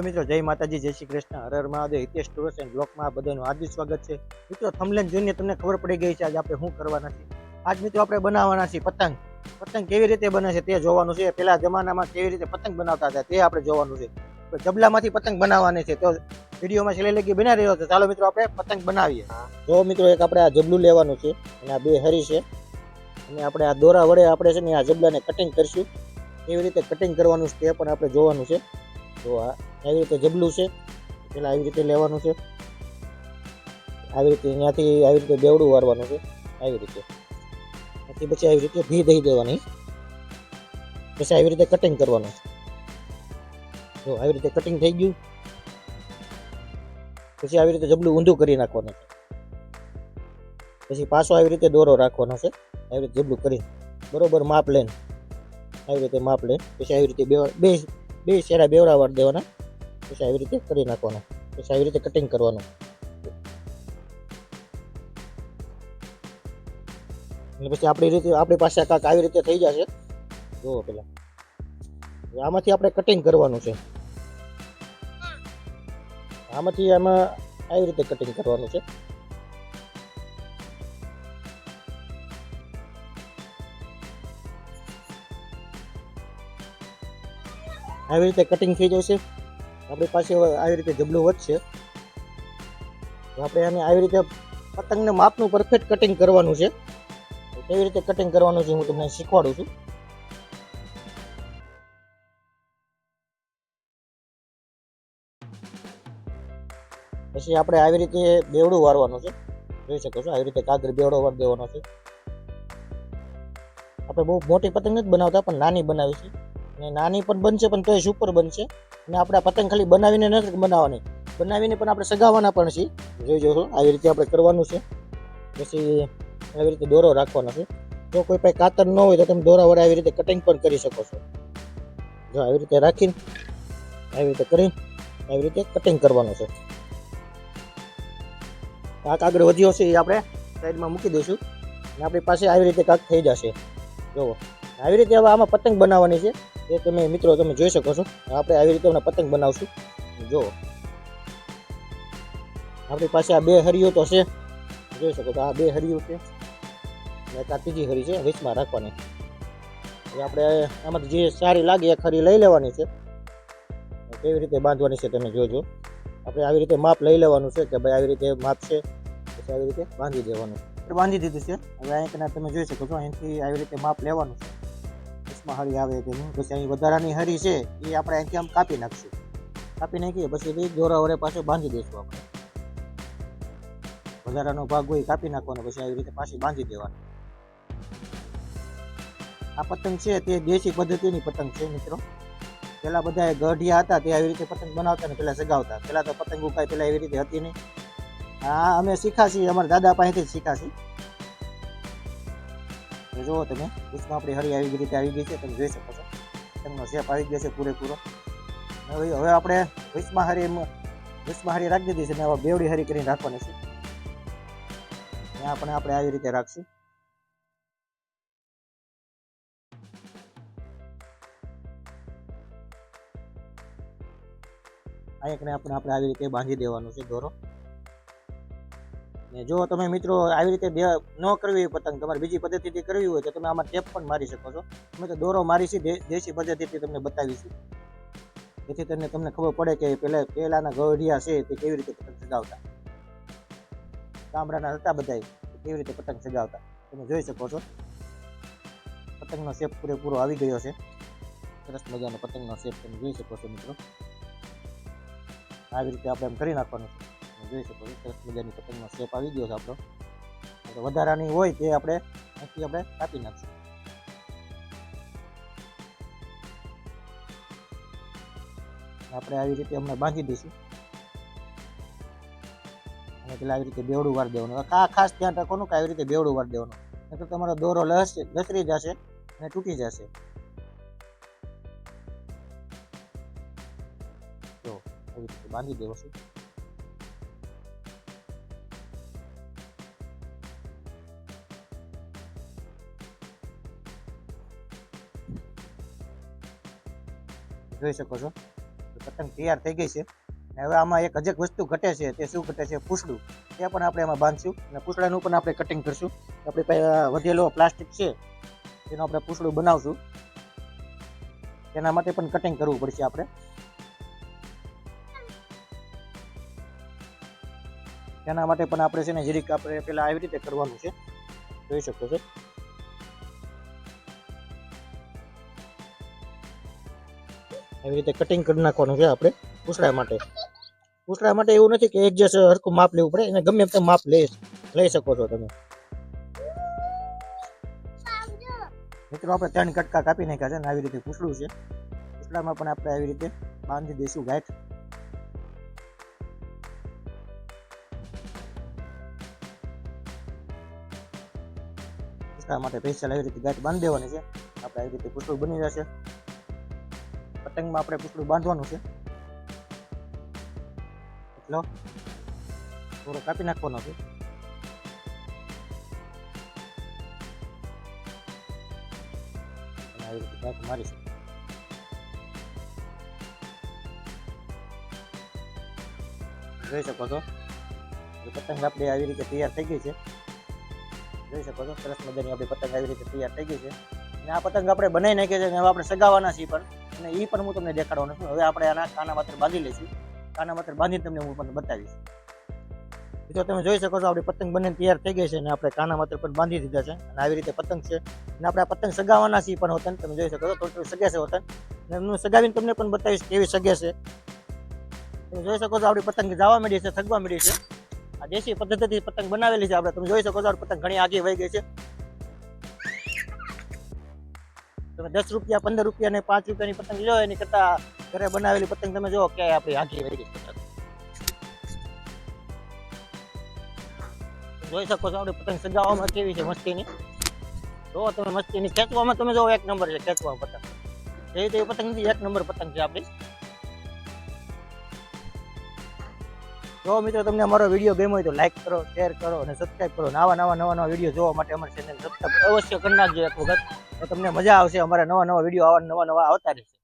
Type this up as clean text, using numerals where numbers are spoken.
હાલો મિત્રો, જય માતાજી, જય શ્રી કૃષ્ણ, હર હર મહાદેવ. હિતેશ ટુર્સ એન્ડ બ્લોગમાં આ બધાનું હાર્દિક સ્વાગત છે. મિત્રો, થંબનેલ જોઈને તમને ખબર પડી ગઈ છે આજ આપણે શું કરવાના છે. આજ મિત્રો આપણે બનાવવાના છે પતંગ. પતંગ કેવી રીતે બને છે તે જોવાનું છે. પેલા જમાનામાં કેવી રીતે પતંગ બનાવતા હતા તે આપણે જોવાનું છે. જબલામાંથી પતંગ બનાવવાની છે, તો વિડીયોમાં છેલ્લે લગી બના રહ્યો છે. ચાલો મિત્રો, આપણે પતંગ બનાવીએ. જો મિત્રો, એક આપણે આ જબલું લેવાનું છે અને આ બે હરી છે, અને આપણે આ દોરા વડે આપણે છે ને આ જબલાને કટિંગ કરીશું. કેવી રીતે કટિંગ કરવાનું છે તે પણ આપણે જોવાનું છે. તો આ આવી રીતે જબલું છે, પેલા આવી રીતે લેવાનું છે, આવી રીતે અહીંયાથી આવી રીતે બેવડું વારવાનું છે, આવી રીતે. પછી આવી રીતે ભી દઈ દેવાની, પછી આવી રીતે કટિંગ કરવાનું. જો આવી રીતે કટિંગ થઈ ગયું. પછી આવી રીતે જબલું ઊંધું કરી નાખવાનું છે. પછી પાછો આવી રીતે દોરો રાખવાનો છે, આવી રીતે જબલું કરી બરોબર માપ લઈને, આવી રીતે માપ લઈને પછી આવી રીતે બે શેરા બેવડા વાર દેવાના. પછી આવી રીતે કરી નાખવાનું. પછી આવી રીતે કટિંગ કરવાનું. અને પછી આપણી પાસે કાંક આવી રીતે થઈ જશે. જુઓ પેલા આમાંથી આપણે કટિંગ કરવાનું છે. આમાં આવી રીતે કટિંગ કરવાનું છે. આવી રીતે કટિંગ થઈ જશે. આપણી પાસે આવી રીતે જબલું વધશે, તો આપણે આને આવી રીતે પતંગને માપનું પરફેક્ટ કટિંગ કરવાનું છે. કેવી રીતે કટિંગ કરવાનું છે હું તમને શીખવાડું છું. પછી આપણે આવી રીતે બેવડું વારવાનું છે. જોઈ શકો છો, આવી રીતે કાગળ બેવડો વાર દેવાનો છે. આપણે બહુ મોટી પતંગ નથી બનાવતા, પણ નાની બનાવી છે. અને નાની પણ બનશે, પણ તોય સુપર બનશે. અને આપણે આ પતંગ ખાલી બનાવીને નથી બનાવવાની, બનાવીને પણ આપણે સગાવવાના પણ છે. જોઈ જોશો, આવી રીતે આપણે કરવાનું છે. પછી આવી રીતે દોરો રાખવાનો છે. જો કોઈ પાસે કાતર ન હોય તો તમે દોરા વડે આવી રીતે કટિંગ પણ કરી શકો છો. જો આવી રીતે રાખીને આવી રીતે કરીને આવી રીતે કટિંગ કરવાનું છે. આ કાગળ વધ્યો છે એ આપણે સાઈડમાં મૂકી દઈશું, અને આપણી પાસે આવી રીતે કાંક થઈ જશે. જુઓ, આવી રીતે હવે આમાં પતંગ બનાવવાની છે. એ તમે મિત્રો તમે જોઈ શકો છો. આપણે આવી રીતે પતંગ બનાવશું. જુઓ, આપણી પાસે આ બે હરીઓ તો છે, જોઈ શકો છો. આ બે હરીઓ છે અને આ ત્રીજી હરી છે વચમાં રાખવાની. આપણે આમાંથી જે સારી લાગે એ હરી લઈ લેવાની છે. કેવી રીતે બાંધવાની છે તમે જોજો. આપણે આવી રીતે માપ લઈ લેવાનું છે કે ભાઈ આવી રીતે માપ છે, પછી આવી રીતે બાંધી દેવાનું. બાંધી દીધું છે. હવે અહીંથી તમે જોઈ શકો છો, અહીંથી આવી રીતે માપ લેવાનું છે. વચમાં હરી આવે તેનું. પછી અહીં વધારાની હરી છે એ આપણે અહીંથી આમ કાપી નાખશું. કાપી નાખીએ પછી દોરા વડે પાછો બાંધી દઈશું. આપણે વધારાનો ભાગ હોય કાપી નાખવાનો, પછી આવી રીતે પાછી બાંધી દેવાનો. આ પતંગ છે તે દેશી પદ્ધતિની પતંગ છે મિત્રો. પેલા બધા ગઢિયા હતા તે આવી રીતે પતંગ બનાવતા ને પેલા સગાવતા. પેલા તો પતંગ ઉકાય પેલા એવી રીતે હતી નહીં. હા, અમે શીખાશી, અમારા દાદા પાસેથી જ શીખાશી. જુઓ તમે, ઉસમાં આપણી હરી આવી રીતે આવી ગઈ છે, તમે જોઈ શકો છો. પતંગનો શેપ આવી ગયો છે પૂરેપૂરો. હવે આપણે વચમાં હરી રાખી દીધી છે ને હવે બેવડી હરી કરીને રાખવાની છે. ત્યાં પણ આપણે આવી રીતે રાખશું. આ એકને આપણે આવી રીતે બાંધી દેવાનું છે દોરો. ને જો તમે મિત્રો આવી રીતે ન કરવી હોય પતંગ, તમારે બીજી પદ્ધતિથી કરવી હોય તો તમે આમાં ટેપ પણ મારી શકો છો. અમે તો દોરો મારીશી દેશી પદ્ધતિથી તમને બતાવીશું, જેથી તમને ખબર પડે કે પહેલાના ગઢિયા છે તે કેવી રીતે પતંગ સગાવતા. ગામડાના હતા બધાય, કેવી રીતે પતંગ સગાવતા તમે જોઈ શકો છો. પતંગનો શેપ પૂરેપૂરો આવી ગયો છે. સરસ મજાનો પતંગનો શેપ તમે જોઈ શકો છો મિત્રો. આવી રીતે આપણે એમ કરી નાખવાનું છે. જોઈ શકો છો, સરસ મજાની પતંગનો શેપ આવી ગયો છે આપણો. વધારાની હોય તે આપણે અહીંથી આપણે કાપી નાખશું. આપણે આવી રીતે હમણાં બાંધી દઈશું. અને પેલા આવી રીતે બેવડું વાર દેવાનું. ખાસ ધ્યાન રાખવાનું કે આવી રીતે બેવડું વાર દેવાનું, નહીં તો તમારો દોરો લસરી જશે અને તૂટી જશે. જો આવી રીતે બાંધી દેવો છે. જોઈ શકો છો, પતંગ પતંગ તૈયાર થઈ ગઈ છે. અને હવે આમાં એક હજક વસ્તુ ઘટે છે, તે શું ઘટે છે? પૂછડું. તે પણ આપણે એમાં બાંધશું અને પૂછડાનું પણ આપણે કટિંગ કરશું. આપણી પાસે વધેલો પ્લાસ્ટિક છે તેનું આપણે પૂછડું બનાવશું. તેના માટે પણ કટિંગ કરવું પડશે આપણે. તેના માટે પણ આપણે છે ને જરીક આપણે પેલા આવી રીતે કરવાનું છે, જોઈ શકો છો. આવી રીતે કટિંગ કરી નાખવાનું છે આપણે પૂછડા માટે. પૂછડા માટે એવું નથી કે એક જે હરખું માપ લેવું પડે, એને ગમે તેમ માપ લઈ શકો છો તમે. મિત્રો આપણે 3 કટકા કાપી નાખ્યા છે અને આવી રીતે પૂછડું છે. પૂછડામાં પણ આપણે આવી રીતે બાંધી દઈશું ગાંઠ. પૂછડા માટે સ્પેશિયલ આવી રીતે ગાંઠ બાંધી દેવાની છે. આપણે આવી રીતે પૂછડું બની જશે. પતંગમાં આપણે પૂછડું બાંધવાનું છે. એટલો થોડો કાપી નાખવાનો છે. આવી રીતે ગાંઠ મારીશું. જોઈ શકો છો પતંગ આપણી આવી રીતે તૈયાર થઈ ગઈ છે. જોઈ શકો છો સરસ મજાની આપણી પતંગ આવી રીતે તૈયાર થઈ ગઈ છે. અને આ પતંગ આપણે બનાવી નાખીએ છીએ અને હવે આપણે સગાવાના છીએ પણ, અને એ પણ હું તમને દેખાડવાનો છું. હવે આપણે આના કાના માત્ર બાંધી લઈશું. કાના માત્ર બાંધીને તમને હું પણ બતાવીશ. તો તમે જોઈ શકો છો આપણી પતંગ બનીને તૈયાર થઈ ગઈ છે અને આપણે કાના માત્ર પણ બાંધી દીધા છે. અને આવી રીતે પતંગ છે અને આપણે આ પતંગ સગાવાના છીએ પણ હોતન તમે જોઈ શકો છો થોડું સગે છે હોતન. અને હું સગાવીને તમને પણ બતાવીશ કેવી સગે છે. તમે જોઈ શકો છો આપણી પતંગ જવા માંડી છે, સગવા માંડી છે. આ દેશી પદ્ધતિથી પતંગ બનાવેલી છે આપણે. તમે જોઈ શકો છો આપણી પતંગ ઘણી આગી વહી ગઈ છે. તમે 10 રૂપિયા 15 રૂપિયા ને 5 રૂપિયાની પતંગ લો એની કરતા ઘરે બનાવેલી પતંગ તમે જો કે આપણી આગી વહી ગઈ પતંગ. જોઈ શકો છો આપણી પતંગ સગાવવામાં કેવી છે મસ્તીની. જો તમે મસ્તીની ખેંચવામાં તમે જો એક નંબર છે ખેંચવામાં પતંગ. જેવી તેવી પતંગ નથી, એક નંબર પતંગ છે આપણી. જો મિત્રો તમને અમારો વિડીયો ગમ્યો હોય તો લાઈક કરો, શેર કરો અને સબસ્ક્રાઈબ કરો. નવા વિડીયો જોવા માટે અમારી ચેનલ સબસ્ક્રાઈબ અવશ્ય કરી નાખજો એક વખત. તો તમને મજા આવશે. અમારા નવા વિડીયો નવા આવતા રહેશે.